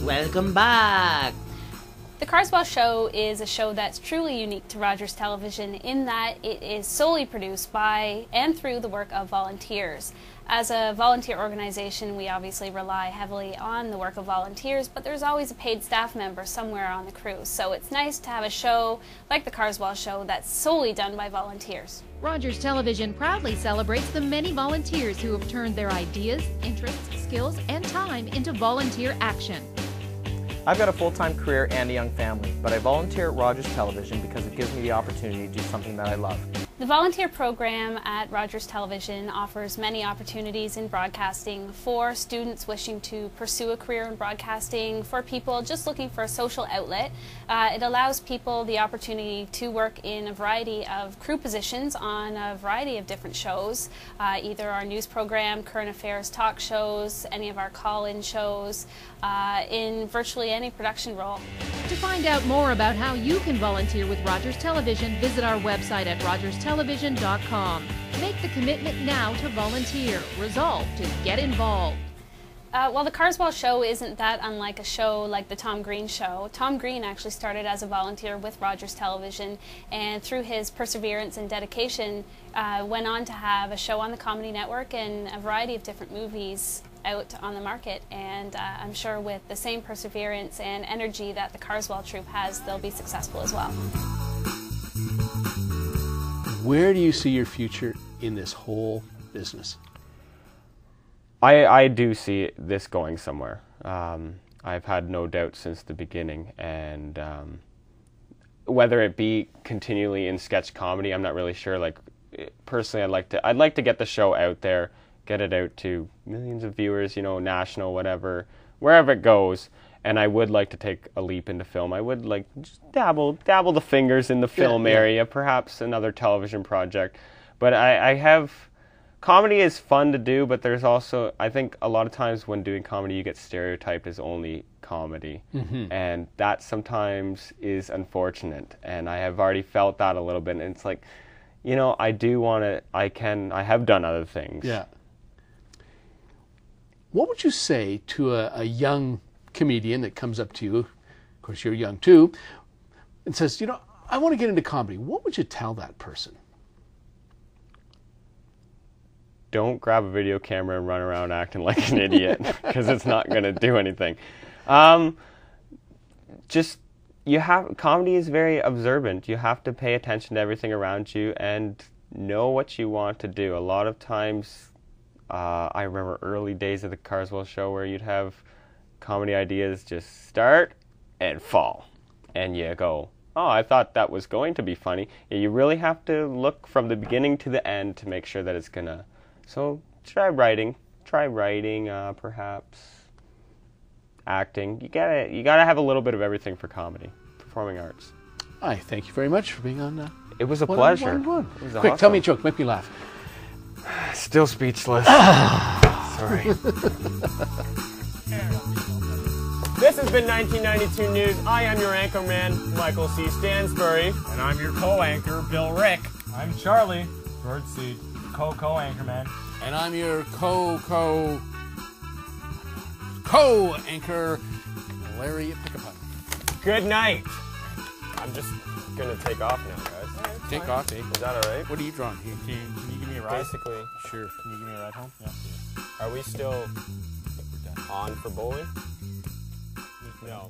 Welcome back! The Carswell Show is a show that's truly unique to Rogers Television in that it is solely produced by and through the work of volunteers. As a volunteer organization, we obviously rely heavily on the work of volunteers, but there's always a paid staff member somewhere on the crew. So it's nice to have a show like the Carswell Show that's solely done by volunteers. Rogers Television proudly celebrates the many volunteers who have turned their ideas, interests, skills, and time into volunteer action. I've got a full-time career and a young family, but I volunteer at Rogers Television because it gives me the opportunity to do something that I love. The volunteer program at Rogers Television offers many opportunities in broadcasting for students wishing to pursue a career in broadcasting, for people just looking for a social outlet. It allows people the opportunity to work in a variety of crew positions on a variety of different shows, either our news program, current affairs talk shows, any of our call-in shows, in virtually any production role. To find out more about how you can volunteer with Rogers Television, visit our website at rogerstelevision.com. Make the commitment now to volunteer. Resolve to get involved. Well, the Carswell Show isn't that unlike a show like the Tom Green Show. Tom Green actually started as a volunteer with Rogers Television, and through his perseverance and dedication went on to have a show on the Comedy Network and a variety of different movies out on the market. And I'm sure with the same perseverance and energy that the Carswell troupe has, they'll be successful as well. Where do you see your future in this whole business? I do see this going somewhere. I've had no doubt since the beginning, and whether it be continually in sketch comedy, I'm not really sure. Like personally, I'd like to get the show out there, get it out to millions of viewers, you know, national, whatever, wherever it goes. And I would like to take a leap into film. I would like just dabble the fingers in the film area, perhaps another television project. But I have. Comedy is fun to do, but there's also, I think a lot of times when doing comedy you get stereotyped as only comedy. And that sometimes is unfortunate. And I have already felt that a little bit. And it's like, you know, I do want to, I have done other things. Yeah. What would you say to a young comedian that comes up to you, of course you're young too, and says, you know, I want to get into comedy? What would you tell that person? Don't grab a video camera and run around acting like an idiot, because it's not going to do anything. Comedy is very observant. You have to pay attention to everything around you and know what you want to do. A lot of times, I remember early days of the Carswell Show where you'd have comedy ideas just start and fall. And you go, oh, I thought that was going to be funny. You really have to look from the beginning to the end to make sure that it's going to. So try writing, perhaps acting. You gotta have a little bit of everything for comedy, performing arts. I thank you very much for being on. It was a pleasure. It was Quick, awesome. Tell me a joke, make me laugh. Still speechless. Sorry. This has been 1992 News. I am your anchorman, Michael C. Stansbury. And I'm your co-anchor, Bill Rick. I'm Charlie, George C. Co-anchorman. And I'm your co-anchor, Larry Pickapun. Good night. I'm just gonna take off now, guys. Take off, eh? Is that all right? What are you drawing? Can you give me a ride? Basically. Sure. Can you give me a ride home? Yeah. Are we still on for bowling? No.